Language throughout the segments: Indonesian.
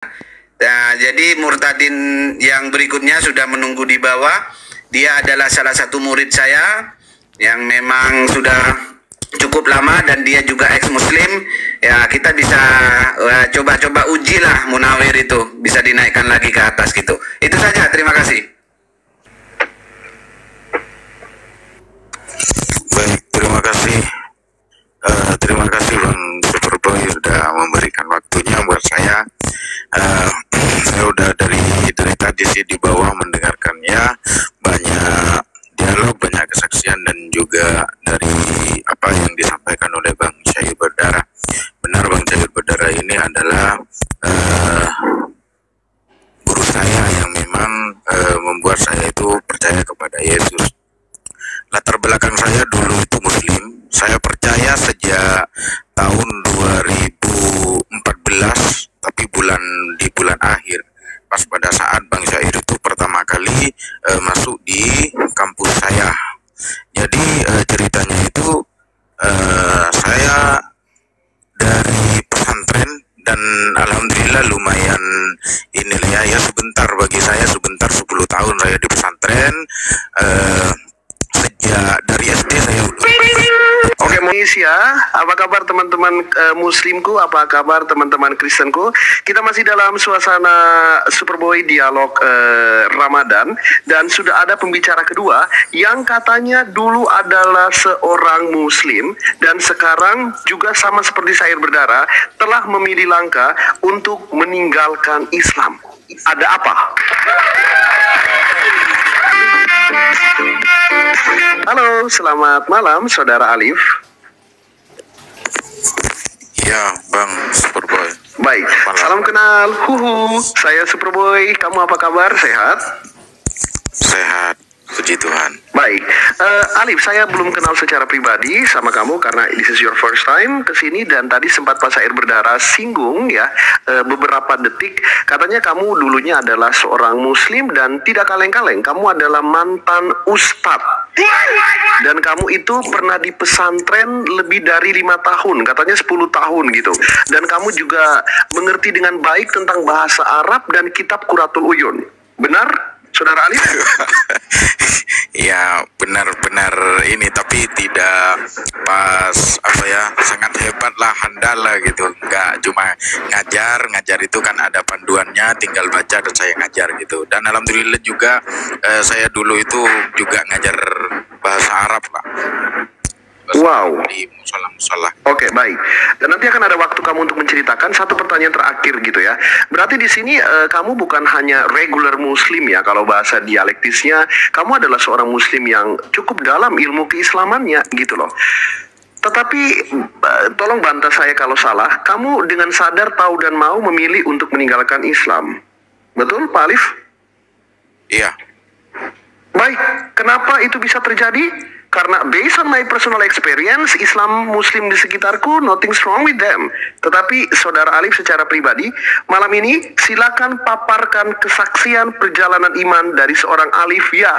Nah, jadi Murtadin yang berikutnya sudah menunggu di bawah. Dia adalah salah satu murid saya yang memang sudah cukup lama dan dia juga ex-muslim. Ya, kita bisa coba-coba uji lah Munawir itu. Bisa dinaikkan lagi ke atas gitu. Itu saja, terima kasih. Baik, terima kasih. Terima kasih Bang Superboy sudah memberikan waktunya buat saya. Saya udah dari tadi sih di bawah mendengarkannya, banyak dialog, banyak kesaksian dan juga dari apa yang disampaikan oleh Bang Syahir Berdara. Benar, Bang Syahir Berdara ini adalah guru saya yang memang membuat saya itu percaya kepada Yesus. Latar belakang saya dulu itu Muslim. Saya percaya sejak tahun 2014, tapi di bulan akhir, pas pada saat Bang Syair itu pertama kali masuk di kampus saya. Jadi ceritanya itu saya dari pesantren dan alhamdulillah lumayan inilah ya, sebentar bagi saya, sebentar 10 tahun saya di pesantren. Sejak dari SD saya udah. Oke, Malaysia, apa kabar teman-teman Muslimku, apa kabar teman-teman Kristenku? Kita masih dalam suasana Superboy dialog Ramadan dan sudah ada pembicara kedua yang katanya dulu adalah seorang Muslim dan sekarang juga sama seperti Syair Berdara telah memilih langkah untuk meninggalkan Islam. Ada apa? Halo, selamat malam Saudara Alif. Ya, Bang Superboy. Baik, Malam. salam kenal. Saya Superboy. Kamu apa kabar? Sehat? Sehat, puji Tuhan. Baik, Alif, saya belum kenal secara pribadi sama kamu karena this is your first time kesini dan tadi sempat Pak Syair Berdara singgung ya beberapa detik katanya kamu dulunya adalah seorang Muslim dan tidak kaleng-kaleng kamu adalah mantan ustadz dan kamu itu pernah di pesantren lebih dari 5 tahun, katanya 10 tahun gitu, dan kamu juga mengerti dengan baik tentang bahasa Arab dan kitab Quratul Uyun, benar? Saudara Alif? Ya, benar-benar ini, tapi tidak pas apa ya, sangat hebat lah, handal lah gitu. Enggak cuma ngajar itu kan ada panduannya, tinggal baca dan saya ngajar gitu. Dan alhamdulillah juga saya dulu itu juga ngajar bahasa Arab lah. Wow. Di musola-musola. Oke, baik. Dan nanti akan ada waktu kamu untuk menceritakan. Satu pertanyaan terakhir gitu ya. Berarti di sini kamu bukan hanya regular Muslim ya, kalau bahasa dialektisnya, kamu adalah seorang Muslim yang cukup dalam ilmu keislamannya gitu loh. Tetapi tolong bantah saya kalau salah. Kamu dengan sadar, tahu dan mau memilih untuk meninggalkan Islam. Betul, Pak Alif? Iya. Baik, kenapa itu bisa terjadi? Karena based on my personal experience, Islam Muslim di sekitarku, nothing's wrong with them. Tetapi Saudara Alif secara pribadi, malam ini silakan paparkan kesaksian perjalanan iman dari seorang Alif ya.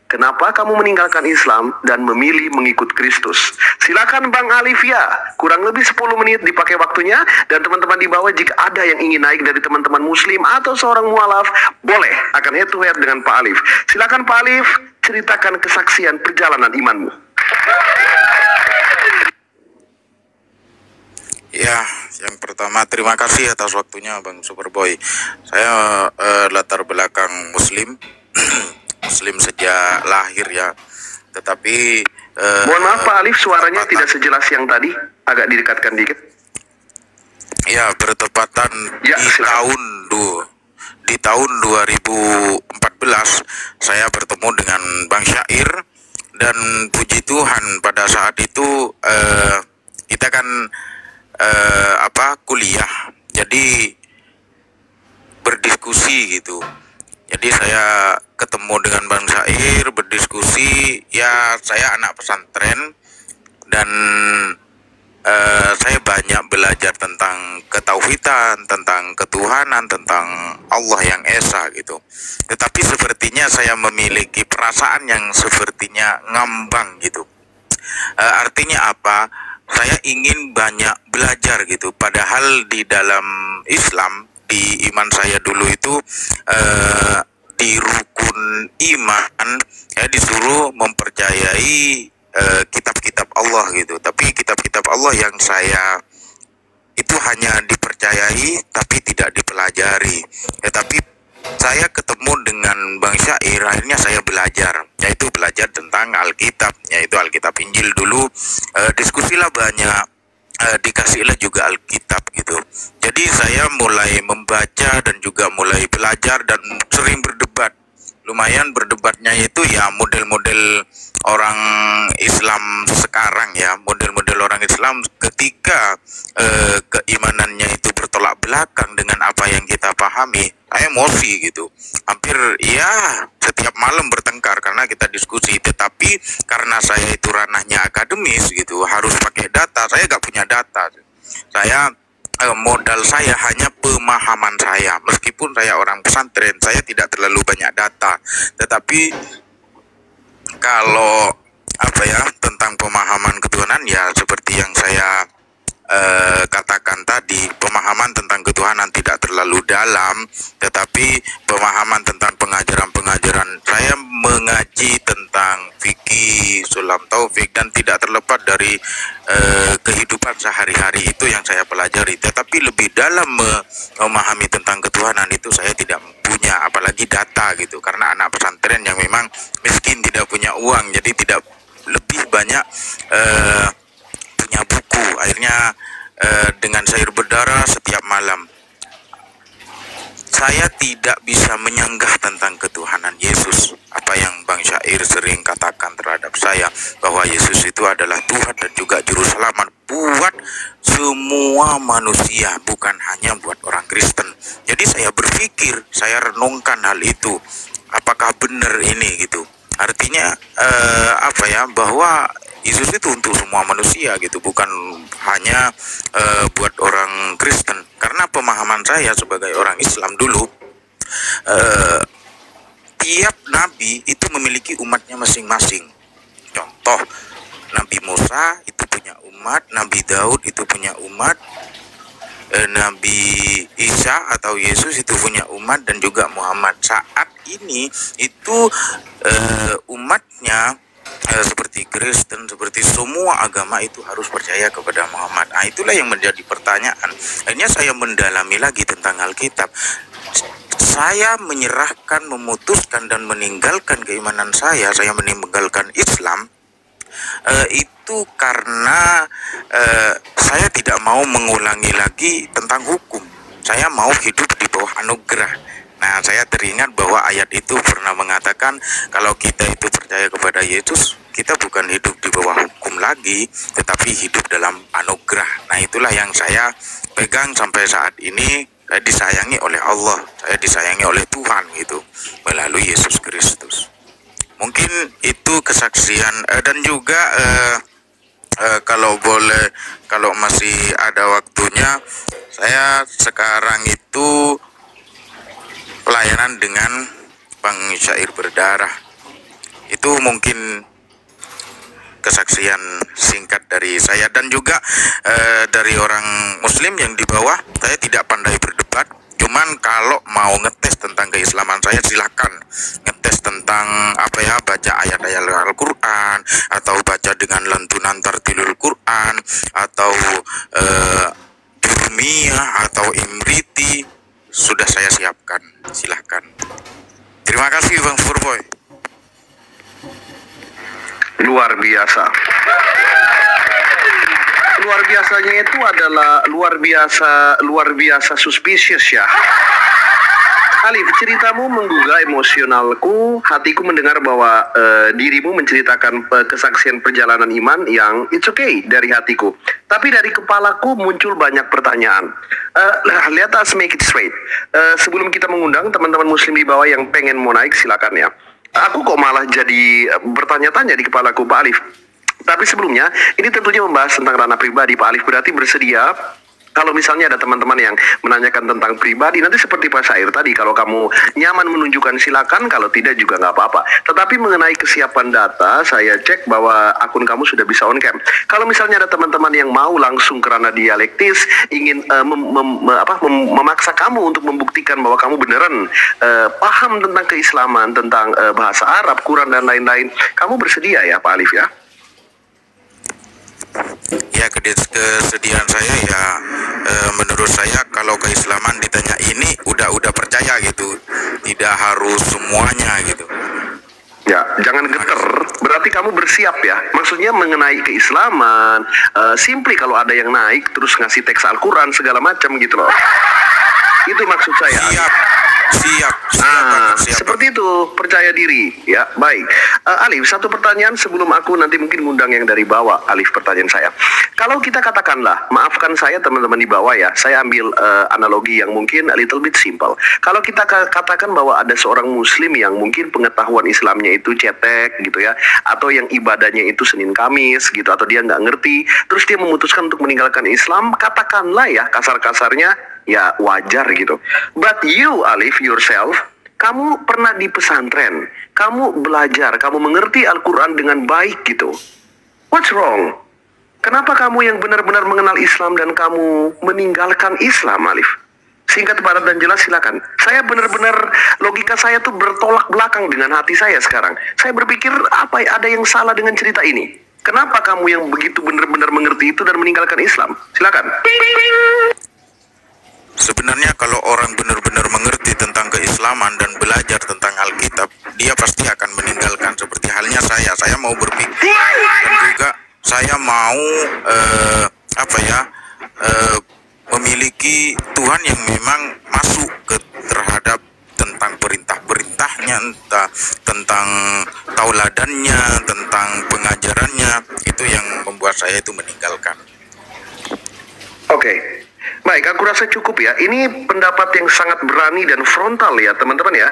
Kenapa kamu meninggalkan Islam dan memilih mengikut Kristus? Silakan Bang Alif ya. Kurang lebih 10 menit dipakai waktunya. Dan teman-teman di bawah jika ada yang ingin naik dari teman-teman Muslim atau seorang mualaf, boleh akan head to head dengan Pak Alif. Silakan Pak Alif, ceritakan kesaksian perjalanan imanmu. Ya, yang pertama terima kasih atas waktunya Bang Superboy. Saya latar belakang Muslim, Muslim sejak lahir ya. Tetapi mohon maaf Pak Alif, suaranya tidak sejelas yang tadi, agak didekatkan dikit. Ya, bertepatan Ya, di tahun 2014 saya bertemu dengan Bang Syair dan puji Tuhan pada saat itu kita kan kuliah, jadi berdiskusi gitu. Jadi saya ketemu dengan Bang Syair, berdiskusi. Ya, saya anak pesantren dan saya banyak belajar tentang ketauhidan, tentang ketuhanan, tentang Allah yang esa gitu. Tetapi sepertinya saya memiliki perasaan yang sepertinya ngambang gitu. Artinya apa? Saya ingin banyak belajar gitu. Padahal di dalam Islam di iman saya dulu itu di rukun iman ya disuruh mempercayai kitab-kitab Allah gitu. Tapi kitab-kitab Allah yang saya itu hanya dipercayai tapi tidak dipelajari. Ya, tapi saya ketemu dengan Bang Syair, akhirnya saya belajar, yaitu belajar tentang Alkitab, yaitu Alkitab Injil dulu. Diskusilah banyak, dikasihlah juga Alkitab gitu. Jadi saya mulai membaca dan juga mulai belajar dan sering berdebat. Lumayan berdebatnya itu ya model-model orang Islam sekarang ya, model-model orang Islam ketika keimanannya itu bertolak belakang dengan apa yang kita pahami. Saya emosi gitu, hampir ya setiap malam bertengkar karena kita diskusi. Tetapi karena saya itu ranahnya akademis gitu, harus pakai data, saya nggak punya data. Saya modal saya hanya pemahaman saya. Meskipun saya orang pesantren, saya tidak terlalu banyak data. Tetapi kalau apa ya tentang pemahaman ketuhanan ya seperti yang saya katakan tadi, pemahaman tentang ketuhanan tidak terlalu dalam, tetapi pemahaman tentang pengajaran-pengajaran, saya mengaji tentang fikih, sulam taufik, dan tidak terlepas dari kehidupan sehari-hari itu yang saya pelajari. Tetapi lebih dalam memahami tentang ketuhanan itu saya tidak punya, apalagi data gitu, karena anak pesantren yang memang miskin, tidak punya uang, jadi tidak lebih banyak punya buku. Akhirnya dengan Syair berdarah setiap malam saya tidak bisa menyanggah tentang ketuhanan Yesus. Apa yang Bang Syair sering katakan terhadap saya, bahwa Yesus itu adalah Tuhan dan juga juru selamat buat semua manusia, bukan hanya buat orang Kristen. Jadi saya berpikir, saya renungkan hal itu, apakah benar ini gitu. Artinya apa ya, bahwa Yesus itu untuk semua manusia gitu, bukan hanya buat orang Kristen. Karena pemahaman saya sebagai orang Islam dulu, tiap nabi itu memiliki umatnya masing-masing. Contoh, Nabi Musa itu punya umat, Nabi Daud itu punya umat, Nabi Isa atau Yesus itu punya umat, dan juga Muhammad saat ini itu umatnya seperti Kristen, seperti semua agama itu harus percaya kepada Muhammad. Nah, itulah yang menjadi pertanyaan. Akhirnya saya mendalami lagi tentang Alkitab. Saya menyerahkan, memutuskan dan meninggalkan keimanan saya meninggalkan Islam itu karena saya tidak mau mengulangi lagi tentang hukum. Saya mau hidup di bawah anugerah. Nah, saya teringat bahwa ayat itu pernah mengatakan kalau kita itu percaya kepada Yesus, kita bukan hidup di bawah hukum lagi, tetapi hidup dalam anugerah. Nah, itulah yang saya pegang sampai saat ini. Saya disayangi oleh Allah, saya disayangi oleh Tuhan gitu, melalui Yesus Kristus. Mungkin itu kesaksian dan juga kalau boleh, kalau masih ada waktunya, saya sekarang itu pelayanan dengan Bang Syair berdarah. Itu mungkin kesaksian singkat dari saya, dan juga dari orang Muslim yang di bawah. Saya tidak pandai berdebat, cuman kalau mau ngetes tentang keislaman saya silakan ngetes tentang apa ya, baca ayat-ayat Al-Quran, atau baca dengan lantunan tartilul Quran, atau Jurmiyah atau Imriti, sudah saya siapkan, silahkan. Terima kasih Bang Furboy. Luar biasa. Luar biasanya itu adalah luar biasa suspicious ya. Alif, ceritamu menggugah emosionalku, hatiku mendengar bahwa dirimu menceritakan kesaksian perjalanan iman yang it's okay dari hatiku. Tapi dari kepalaku muncul banyak pertanyaan. Let us make it straight. Sebelum kita mengundang teman-teman muslim di bawah yang pengen mau naik, silakan ya. Aku kok malah jadi bertanya-tanya di kepalaku, Pak Alif. Tapi sebelumnya, ini tentunya membahas tentang ranah pribadi. Pak Alif berarti bersedia Kalau misalnya ada teman-teman yang menanyakan tentang pribadi, nanti seperti Pak Syair tadi, kalau kamu nyaman menunjukkan silakan, kalau tidak juga nggak apa-apa. Tetapi mengenai kesiapan data, saya cek bahwa akun kamu sudah bisa on cam. Kalau misalnya ada teman-teman yang mau langsung karena dialektis, ingin memaksa kamu untuk membuktikan bahwa kamu beneran paham tentang keislaman, tentang bahasa Arab, Quran dan lain-lain, kamu bersedia ya Pak Alif ya? Ya, kesediaan saya ya, menurut saya kalau keislaman ditanya ini udah percaya gitu, tidak harus semuanya gitu. Ya, jangan geter. Berarti kamu bersiap ya. Maksudnya mengenai keislaman, simply kalau ada yang naik terus ngasih teks Al-Quran segala macam gitu loh. Itu maksud saya. Siap. Seperti itu, percaya diri. Ya, baik. Alif, satu pertanyaan sebelum aku nanti mungkin ngundang yang dari bawah. Alif, pertanyaan saya. Kalau kita katakanlah, maafkan saya teman-teman di bawah ya, saya ambil analogi yang mungkin a little bit simple. Kalau kita katakan bahwa ada seorang muslim yang mungkin pengetahuan Islamnya itu cetek gitu ya, atau yang ibadahnya itu Senin Kamis gitu, atau dia nggak ngerti, terus dia memutuskan untuk meninggalkan Islam, katakanlah ya kasar-kasarnya, ya wajar gitu. But you, Alif, yourself, kamu pernah di pesantren, kamu belajar, kamu mengerti Al-Quran dengan baik gitu. What's wrong? Kenapa kamu yang benar-benar mengenal Islam dan kamu meninggalkan Islam, Alif? Singkat, padat, dan jelas silakan. Saya benar-benar, logika saya tuh bertolak belakang dengan hati saya sekarang. Saya berpikir, apa ada yang salah dengan cerita ini? Kenapa kamu yang begitu benar-benar mengerti itu dan meninggalkan Islam? Silakan. Sebenarnya kalau orang benar-benar mengerti tentang keislaman dan belajar tentang Alkitab, dia pasti akan meninggalkan. Seperti halnya saya mau berpikir dan juga saya mau memiliki Tuhan yang memang masuk terhadap tentang perintah-perintahnya, entah tentang tauladannya, tentang pengajarannya, itu yang membuat saya itu meninggalkan. Oke. Baik, aku rasa cukup ya. Ini pendapat yang sangat berani dan frontal ya teman-teman ya.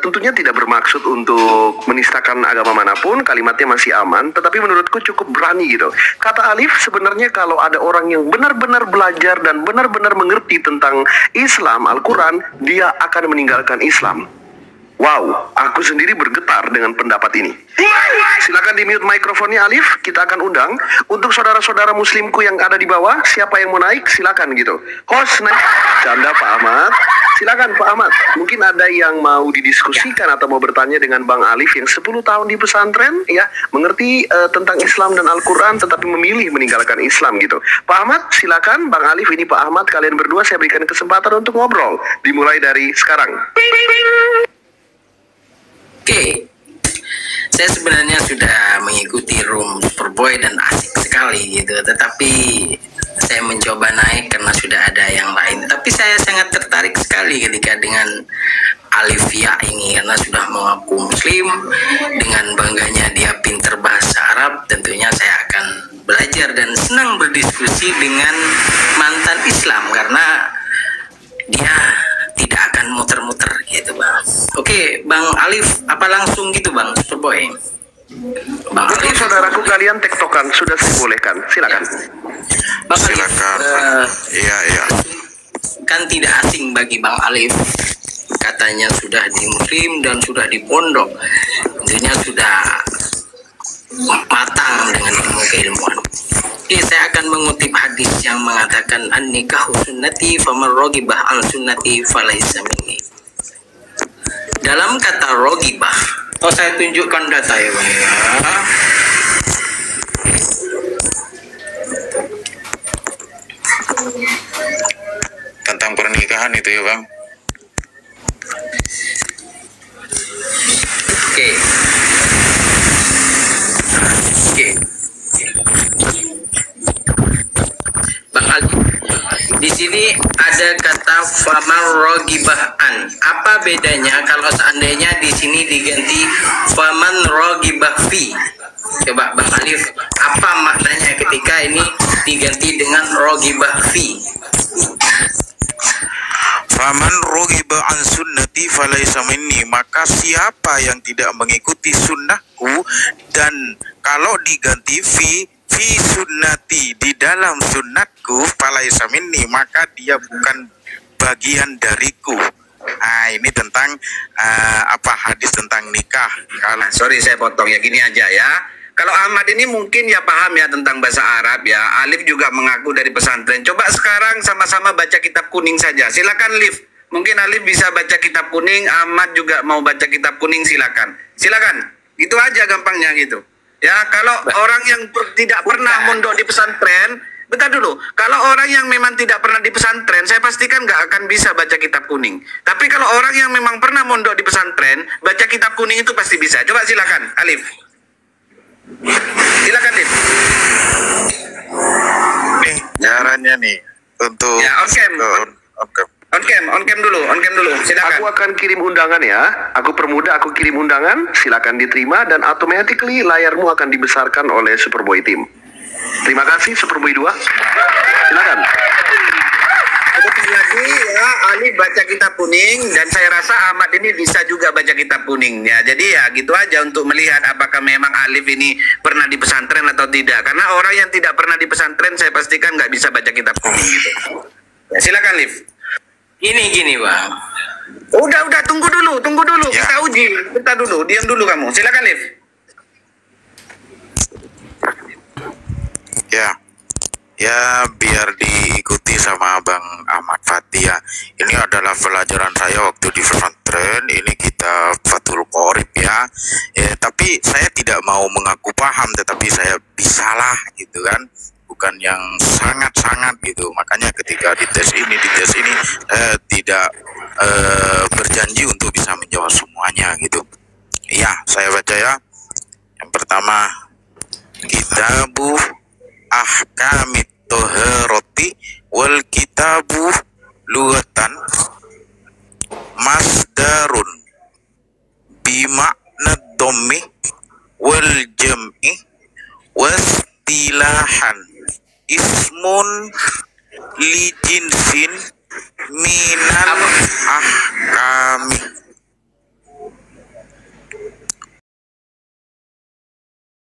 Tentunya tidak bermaksud untuk menistakan agama manapun, kalimatnya masih aman, tetapi menurutku cukup berani gitu. Kata Alif, sebenarnya kalau ada orang yang benar-benar belajar dan benar-benar mengerti tentang Islam, Al-Quran, dia akan meninggalkan Islam. Wow, aku sendiri bergetar dengan pendapat ini. Silakan di-mute mikrofonnya Alif, kita akan undang. Untuk saudara-saudara muslimku yang ada di bawah, siapa yang mau naik, silakan gitu. Host naik, canda Pak Ahmad. Silakan Pak Ahmad, mungkin ada yang mau didiskusikan atau mau bertanya dengan Bang Alif yang 10 tahun di pesantren, ya, mengerti tentang Islam dan Al-Quran, tetapi memilih meninggalkan Islam gitu. Pak Ahmad, silakan. Bang Alif, ini Pak Ahmad, kalian berdua saya berikan kesempatan untuk ngobrol. Dimulai dari sekarang. Oke, saya sebenarnya sudah mengikuti room Superboy dan asik sekali gitu, tetapi saya mencoba naik karena sudah ada yang lain. Tapi saya sangat tertarik sekali ketika dengan Alifia ini karena sudah mengaku muslim, dengan bangganya dia pinter bahasa Arab. Tentunya saya akan belajar dan senang berdiskusi dengan mantan Islam karena dia tidak akan muter-muter gitu Bang. Oke Bang Alif, apa langsung gitu Bang Superboy? Bang Alif, saudaraku kalian tektokan, sudah saya bolehkan, silakan. Bang Silakan. Iya. Kan tidak asing bagi Bang Alif, katanya sudah di muslim dan sudah di pondok, intinya sudah matang dengan ilmu keilmuan. Oke, saya akan mengutip hadis yang mengatakan an-nikahu sunnati faman raghiba an sunnati falaysa minni. Dalam kata raghiba, saya tunjukkan data ya Bang ya. Tentang pernikahan itu ya Bang. Oke. Bang Ali, di sini ada kata faman ragibah an. Apa bedanya kalau seandainya di sini diganti faman ragibah fi? Coba Bang Alif, apa maknanya ketika ini diganti dengan ragibah fi? Faman raghiba an sunnati falaysa minni, maka siapa yang tidak mengikuti sunnahku, dan kalau diganti fi fi sunnati, di dalam sunnatku, falaisa minni, maka dia bukan bagian dariku. Nah, ini tentang hadis tentang nikah. Nah, sorry saya potong ya, gini aja ya. Kalau Ahmad ini mungkin ya paham ya tentang bahasa Arab ya. Alif juga mengaku dari pesantren. Coba sekarang sama-sama baca kitab kuning saja. Silakan Alif. Mungkin Alif bisa baca kitab kuning, Ahmad juga mau baca kitab kuning, silakan. Silakan. Gitu aja gampangnya gitu. Ya, kalau orang yang tidak pernah mondok di pesantren, bentar dulu. Kalau orang yang memang tidak pernah di pesantren, saya pastikan nggak akan bisa baca kitab kuning. Tapi kalau orang yang memang pernah mondok di pesantren, baca kitab kuning itu pasti bisa. Coba silakan, Alif. Silakan, Alif. Nih, caranya nih untuk Ya, on cam dulu, silakan. Aku akan kirim undangan ya. Aku permudah, aku kirim undangan. Silakan diterima dan automatically layarmu akan dibesarkan oleh Superboy Team. Terima kasih Superboy 2. Silakan. Sedikit lagi ya, Alif baca kitab kuning dan saya rasa Ahmad ini bisa juga baca kitab kuning ya. Jadi ya gitu aja untuk melihat apakah memang Alif ini pernah di pesantren atau tidak. Karena orang yang tidak pernah di pesantren saya pastikan nggak bisa baca kitab kuning gitu. Ya, silakan Alif. Gini Bang. Udah tunggu dulu. Ya. Kita uji. Bentar dulu, diam dulu kamu. Silakan Alif. Ya, biar diikuti sama Bang Ahmad Fatih ya. Ini adalah pelajaran saya waktu di pesantren. Ini kita Fathul Qorib ya. Tapi saya tidak mau mengaku paham, tetapi saya bisalah gitu kan. Bukan yang sangat-sangat gitu. Makanya ketika di tes ini tidak berjanji untuk bisa menjawab semuanya gitu. Ya, saya baca ya. Yang pertama, Kitabu Ahkamit Toheroti wal kitabu lughatan masdarun bimakna dhammi wal jam'i wastilahan ismun li jinsin minal